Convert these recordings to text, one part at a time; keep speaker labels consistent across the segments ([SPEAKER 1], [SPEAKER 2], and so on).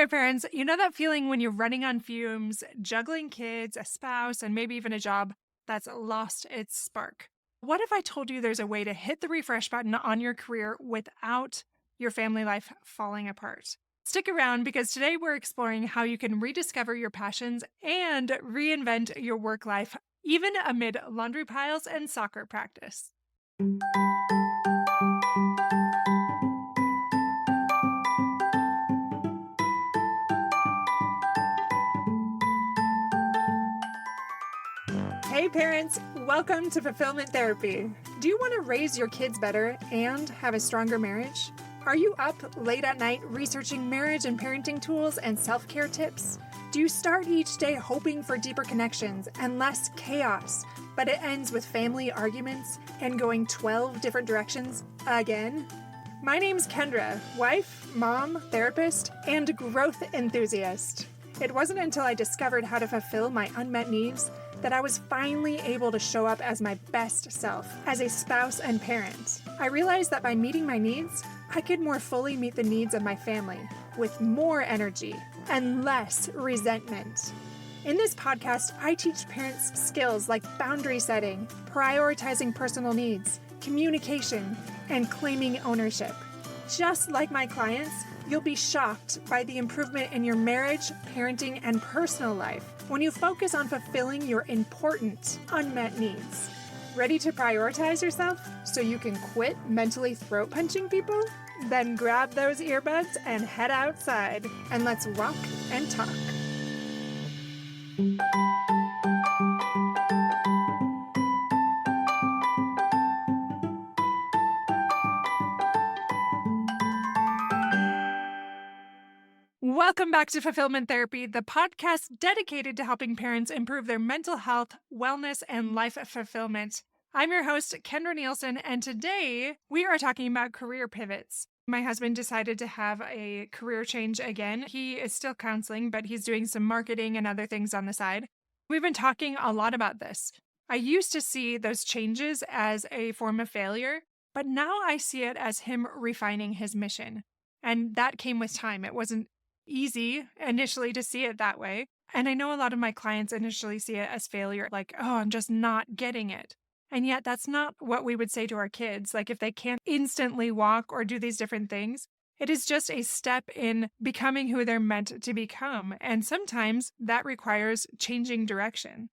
[SPEAKER 1] right, parents, you know that feeling when you're running on fumes, juggling kids, a spouse, and maybe even a job that's lost its spark? What if I told you there's a way to hit the refresh button on your career without your family life falling apart? Stick around because today we're exploring how you can rediscover your passions and reinvent your work life, even amid laundry piles and soccer practice. Hey parents, welcome to Fulfillment Therapy. Do you want to raise your kids better and have a stronger marriage? Are you up late at night researching marriage and parenting tools and self-care tips? Do you start each day hoping for deeper connections and less chaos, but it ends with family arguments and going 12 different directions again? My name's Kendra, wife, mom, therapist, and growth enthusiast. It wasn't until I discovered how to fulfill my unmet needs that I was finally able to show up as my best self as a spouse and parent. I realized that by meeting my needs, I could more fully meet the needs of my family with more energy and less resentment. In this podcast, I teach parents skills like boundary setting, prioritizing personal needs, communication, and claiming ownership. Just like my clients, you'll be shocked by the improvement in your marriage, parenting, and personal life when you focus on fulfilling your important unmet needs. Ready to prioritize yourself so you can quit mentally throat punching people? Then grab those earbuds and head outside, and let's rock and talk. Welcome back to Fulfillment Therapy, the podcast dedicated to helping parents improve their mental health, wellness, and life fulfillment. I'm your host, Kendra Nielsen, and today we are talking about career pivots. My husband decided to have a career change again. He is still counseling, but he's doing some marketing and other things on the side. We've been talking a lot about this. I used to see those changes as a form of failure, but now I see it as him refining his mission. And that came with time. It wasn't easy initially to see it that way. And I know a lot of my clients initially see it as failure, like, oh, I'm just not getting it. And yet that's not what we would say to our kids. Like if they can't instantly walk or do these different things, it is just a step in becoming who they're meant to become. And sometimes that requires changing direction.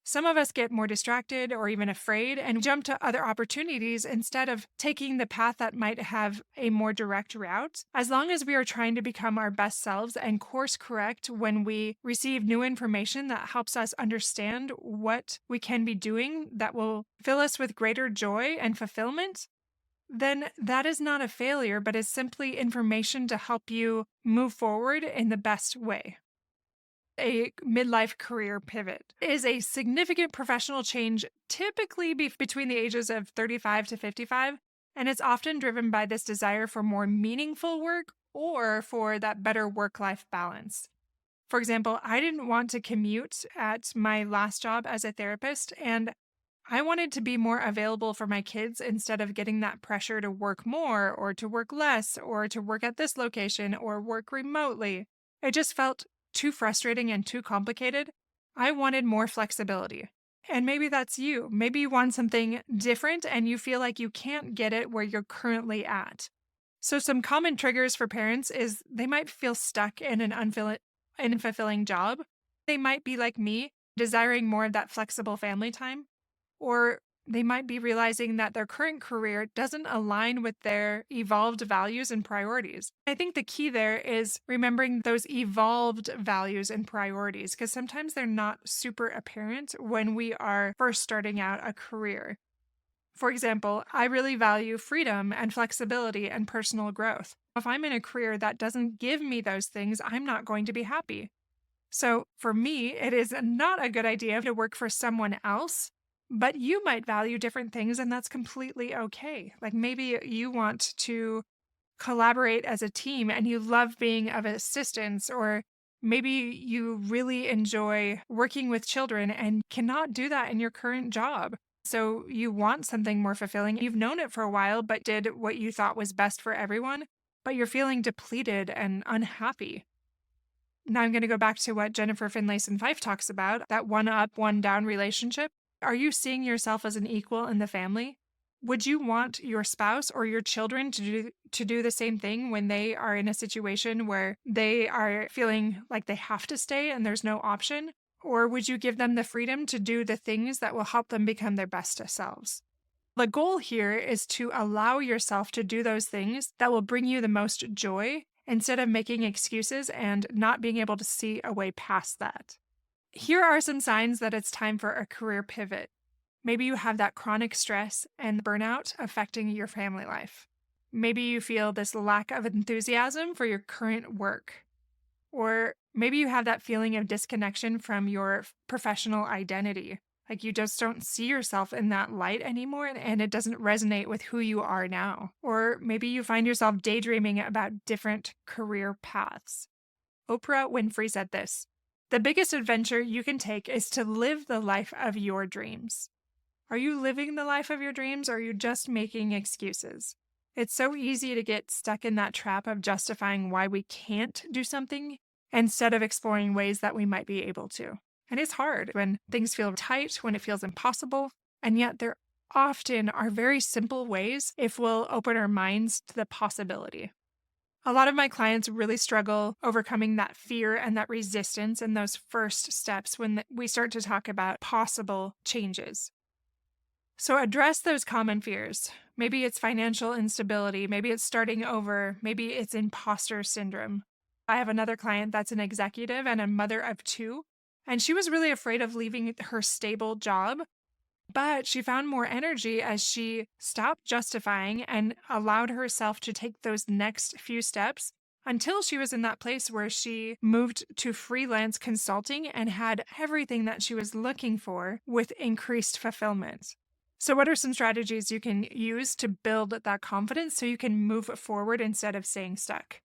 [SPEAKER 1] Some of us get more distracted or even afraid and jump to other opportunities instead of taking the path that might have a more direct route. As long as we are trying to become our best selves and course correct when we receive new information that helps us understand what we can be doing that will fill us with greater joy and fulfillment, then that is not a failure, but is simply information to help you move forward in the best way. A midlife career pivot is a significant professional change, typically between the ages of 35 to 55, and it's often driven by this desire for more meaningful work or for that better work-life balance. For example, I didn't want to commute at my last job as a therapist, and I wanted to be more available for my kids instead of getting that pressure to work more or to work less or to work at this location or work remotely. It just felt too frustrating and too complicated. I wanted more flexibility. And maybe that's you. Maybe you want something different and you feel like you can't get it where you're currently at. So some common triggers for parents is they might feel stuck in an unfulfilling job. They might be like me, desiring more of that flexible family time. Or they might be realizing that their current career doesn't align with their evolved values and priorities. I think the key there is remembering those evolved values and priorities, because sometimes they're not super apparent when we are first starting out a career. For example, I really value freedom and flexibility and personal growth. If I'm in a career that doesn't give me those things, I'm not going to be happy. So for me, it is not a good idea to work for someone else. But you might value different things, and that's completely okay. Like maybe you want to collaborate as a team and you love being of assistance, or maybe you really enjoy working with children and cannot do that in your current job. So you want something more fulfilling. You've known it for a while, but did what you thought was best for everyone, but you're feeling depleted and unhappy. Now I'm going to go back to what Jennifer Finlayson Fife talks about, that one up, one down relationship. Are you seeing yourself as an equal in the family? Would you want your spouse or your children to do the same thing when they are in a situation where they are feeling like they have to stay and there's no option? Or would you give them the freedom to do the things that will help them become their best selves? The goal here is to allow yourself to do those things that will bring you the most joy instead of making excuses and not being able to see a way past that. Here are some signs that it's time for a career pivot. Maybe you have that chronic stress and burnout affecting your family life. Maybe you feel this lack of enthusiasm for your current work. Or maybe you have that feeling of disconnection from your professional identity. Like you just don't see yourself in that light anymore and it doesn't resonate with who you are now. Or maybe you find yourself daydreaming about different career paths. Oprah Winfrey said this: "The biggest adventure you can take is to live the life of your dreams." Are you living the life of your dreams or are you just making excuses? It's so easy to get stuck in that trap of justifying why we can't do something instead of exploring ways that we might be able to. And it's hard when things feel tight, when it feels impossible, and yet there often are very simple ways if we'll open our minds to the possibility. A lot of my clients really struggle overcoming that fear and that resistance in those first steps when we start to talk about possible changes. So address those common fears. Maybe it's financial instability. Maybe it's starting over. Maybe it's imposter syndrome. I have another client that's an executive and a mother of two, and she was really afraid of leaving her stable job, but she found more energy as she stopped justifying and allowed herself to take those next few steps until she was in that place where she moved to freelance consulting and had everything that she was looking for with increased fulfillment. So what are some strategies you can use to build that confidence so you can move forward instead of staying stuck?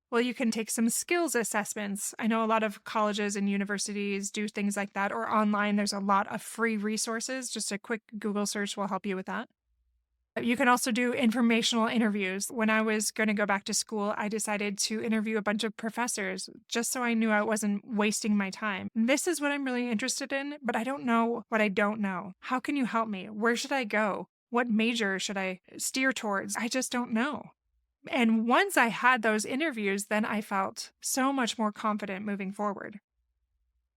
[SPEAKER 1] Well, you can take some skills assessments. I know a lot of colleges and universities do things like that, or online, there's a lot of free resources. Just a quick Google search will help you with that. You can also do informational interviews. When I was going to go back to school, I decided to interview a bunch of professors just so I knew I wasn't wasting my time. This is what I'm really interested in, but I don't know what I don't know. How can you help me? Where should I go? What major should I steer towards? I just don't know. And once I had those interviews, then I felt so much more confident moving forward.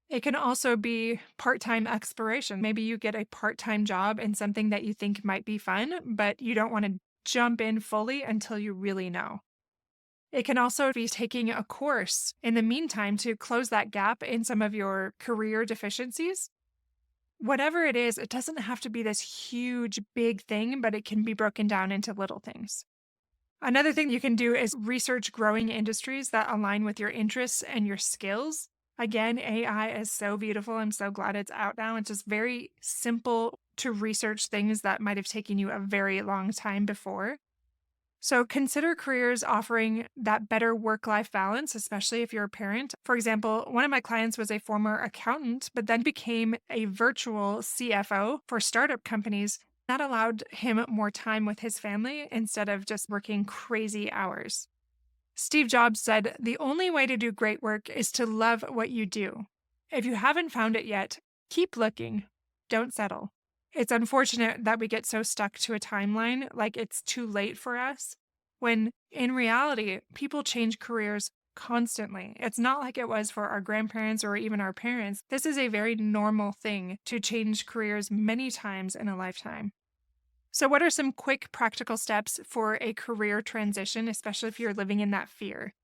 [SPEAKER 1] It can also be part-time exploration. Maybe you get a part-time job in something that you think might be fun, but you don't want to jump in fully until you really know. It can also be taking a course in the meantime to close that gap in some of your career deficiencies. Whatever it is, it doesn't have to be this huge, big thing, but it can be broken down into little things. Another thing you can do is research growing industries that align with your interests and your skills. Again, AI is so beautiful. I'm so glad it's out now. It's just very simple to research things that might have taken you a very long time before. So consider careers offering that better work-life balance, especially if you're a parent. For example, one of my clients was a former accountant, but then became a virtual CFO for startup companies. That allowed him more time with his family instead of just working crazy hours. Steve Jobs said, "The only way to do great work is to love what you do. If you haven't found it yet, keep looking. Don't settle." It's unfortunate that we get so stuck to a timeline, like it's too late for us, when in reality, people change careers constantly. It's not like it was for our grandparents or even our parents. This is a very normal thing to change careers many times in a lifetime. So what are some quick practical steps for a career transition, especially if you're living in that fear?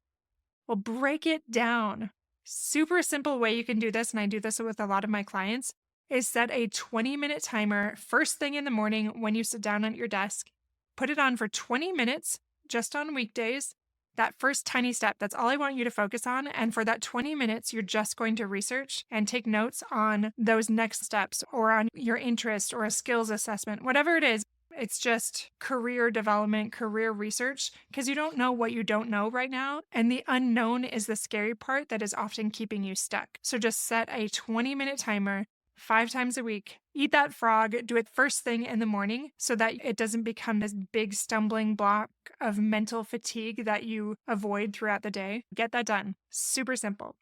[SPEAKER 1] Well, break it down. Super simple way you can do this, and I do this with a lot of my clients, is set a 20-minute timer first thing in the morning when you sit down at your desk. Put it on for 20 minutes just on weekdays. That first tiny step, that's all I want you to focus on. And for that 20 minutes, you're just going to research and take notes on those next steps or on your interest or a skills assessment, whatever it is. It's just career development, career research, because you don't know what you don't know right now. And the unknown is the scary part that is often keeping you stuck. So just set a 20-minute timer 5 times a week. Eat that frog, do it first thing in the morning so that it doesn't become this big stumbling block of mental fatigue that you avoid throughout the day. Get that done. Super simple.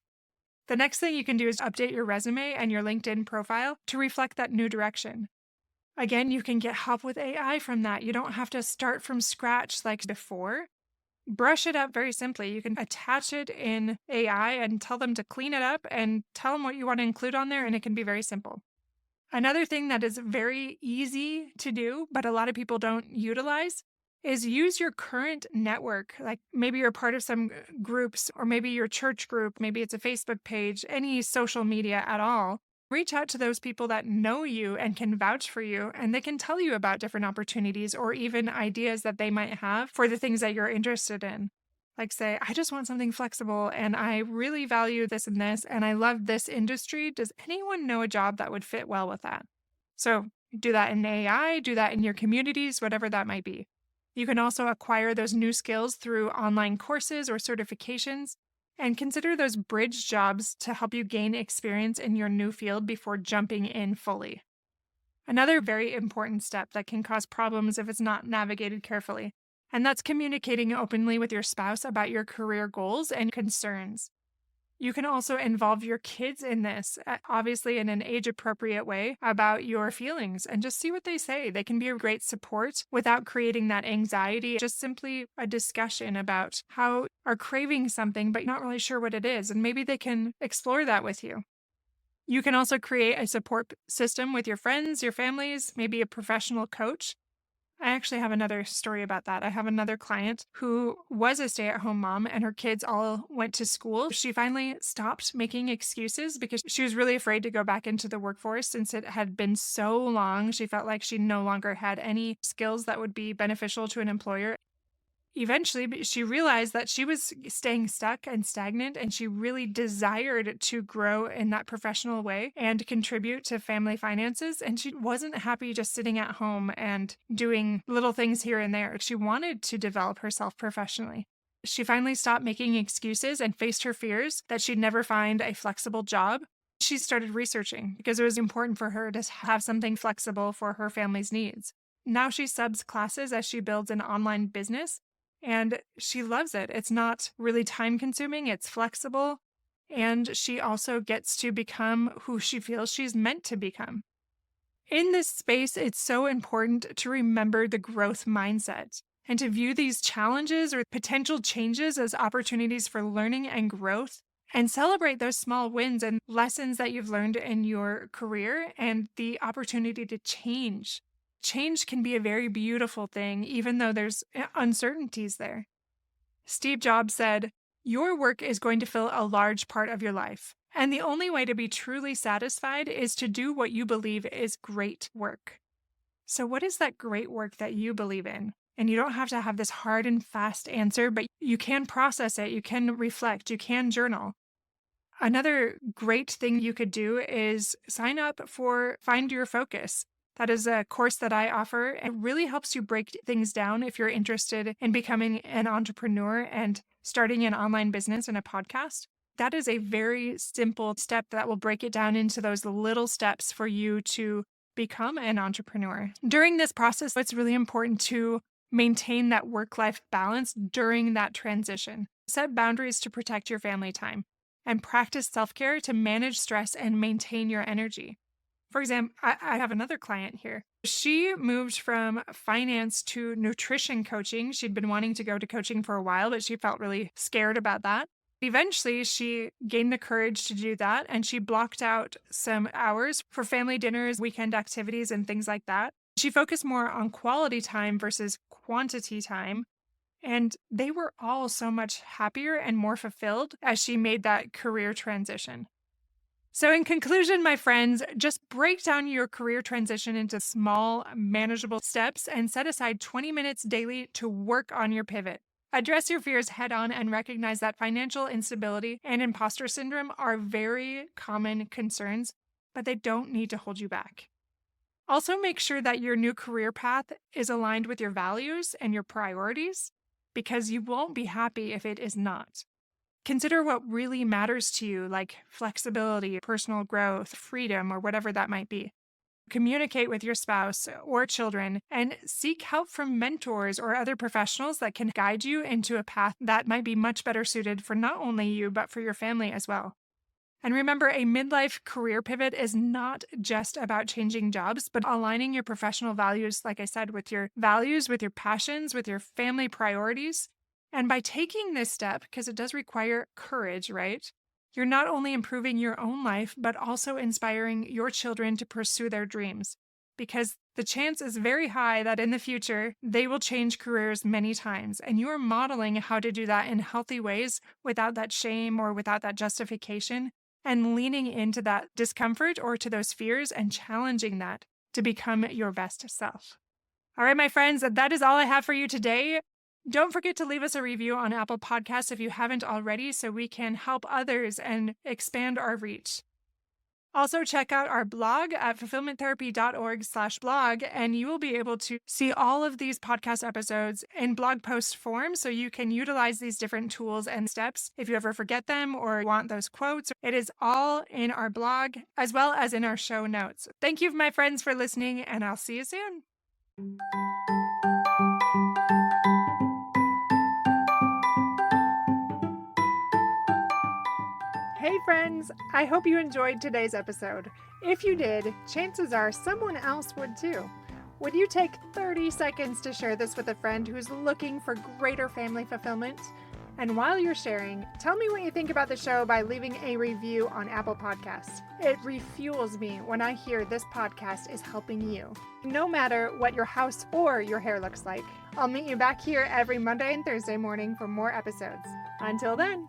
[SPEAKER 1] The next thing you can do is update your resume and your LinkedIn profile to reflect that new direction. Again, you can get help with AI from that. You don't have to start from scratch like before. Brush it up very simply. You can attach it in AI and tell them to clean it up and tell them what you want to include on there, and it can be very simple. Another thing that is very easy to do, but a lot of people don't utilize, is use your current network. Like maybe you're part of some groups, or maybe your church group, maybe it's a Facebook page, any social media at all. Reach out to those people that know you and can vouch for you, and they can tell you about different opportunities or even ideas that they might have for the things that you're interested in. Like say, I just want something flexible and I really value this and I love this industry. Does anyone know a job that would fit well with that? So do that in AI, do that in your communities, whatever that might be. You can also acquire those new skills through online courses or certifications, and consider those bridge jobs to help you gain experience in your new field before jumping in fully. Another very important step that can cause problems if it's not navigated carefully, and that's communicating openly with your spouse about your career goals and concerns. You can also involve your kids in this, obviously in an age-appropriate way, about your feelings and just see what they say. They can be a great support without creating that anxiety, just simply a discussion about how are craving something but not really sure what it is, and maybe they can explore that with you. You can also create a support system with your friends, your families, maybe a professional coach. I actually have another story about that. I have another client who was a stay-at-home mom and her kids all went to school. She finally stopped making excuses because she was really afraid to go back into the workforce since it had been so long. She felt like she no longer had any skills that would be beneficial to an employer. Eventually, she realized that she was staying stuck and stagnant, and she really desired to grow in that professional way and contribute to family finances. And she wasn't happy just sitting at home and doing little things here and there. She wanted to develop herself professionally. She finally stopped making excuses and faced her fears that she'd never find a flexible job. She started researching because it was important for her to have something flexible for her family's needs. Now she subs classes as she builds an online business. And she loves it. It's not really time consuming, it's flexible. And she also gets to become who she feels she's meant to become. In this space, it's so important to remember the growth mindset and to view these challenges or potential changes as opportunities for learning and growth, and celebrate those small wins and lessons that you've learned in your career and the opportunity to change. Change can be a very beautiful thing, even though there's uncertainties there. Steve Jobs said, "Your work is going to fill a large part of your life, and the only way to be truly satisfied is to do what you believe is great work." So what is that great work that you believe in? And you don't have to have this hard and fast answer, but you can process it, you can reflect, you can journal. Another great thing you could do is sign up for Find Your Focus. That is a course that I offer. It really helps you break things down if you're interested in becoming an entrepreneur and starting an online business and a podcast. That is a very simple step that will break it down into those little steps for you to become an entrepreneur. During this process, it's really important to maintain that work-life balance during that transition. Set boundaries to protect your family time and practice self-care to manage stress and maintain your energy. For example, I have another client here. She moved from finance to nutrition coaching. She'd been wanting to go to coaching for a while, but she felt really scared about that. Eventually, she gained the courage to do that, and she blocked out some hours for family dinners, weekend activities, and things like that. She focused more on quality time versus quantity time, and they were all so much happier and more fulfilled as she made that career transition. So in conclusion, my friends, just break down your career transition into small, manageable steps and set aside 20 minutes daily to work on your pivot. Address your fears head on and recognize that financial instability and imposter syndrome are very common concerns, but they don't need to hold you back. Also, make sure that your new career path is aligned with your values and your priorities, because you won't be happy if it is not. Consider what really matters to you, like flexibility, personal growth, freedom, or whatever that might be. Communicate with your spouse or children and seek help from mentors or other professionals that can guide you into a path that might be much better suited for not only you, but for your family as well. And remember, a midlife career pivot is not just about changing jobs, but aligning your professional values, like I said, with your values, with your passions, with your family priorities. And by taking this step, because it does require courage, right? You're not only improving your own life, but also inspiring your children to pursue their dreams. Because the chance is very high that in the future, they will change careers many times. And you are modeling how to do that in healthy ways without that shame or without that justification, and leaning into that discomfort or to those fears and challenging that to become your best self. All right, my friends, that is all I have for you today. Don't forget to leave us a review on Apple Podcasts if you haven't already, so we can help others and expand our reach. Also, check out our blog at fulfillmenttherapy.org/blog, and you will be able to see all of these podcast episodes in blog post form, so you can utilize these different tools and steps if you ever forget them or want those quotes. It is all in our blog as well as in our show notes. Thank you, my friends, for listening, and I'll see you soon. Hey friends, I hope you enjoyed today's episode. If you did, chances are someone else would too. Would you take 30 seconds to share this with a friend who's looking for greater family fulfillment? And while you're sharing, tell me what you think about the show by leaving a review on Apple Podcasts. It refuels me when I hear this podcast is helping you, no matter what your house or your hair looks like. I'll meet you back here every Monday and Thursday morning for more episodes. Until then.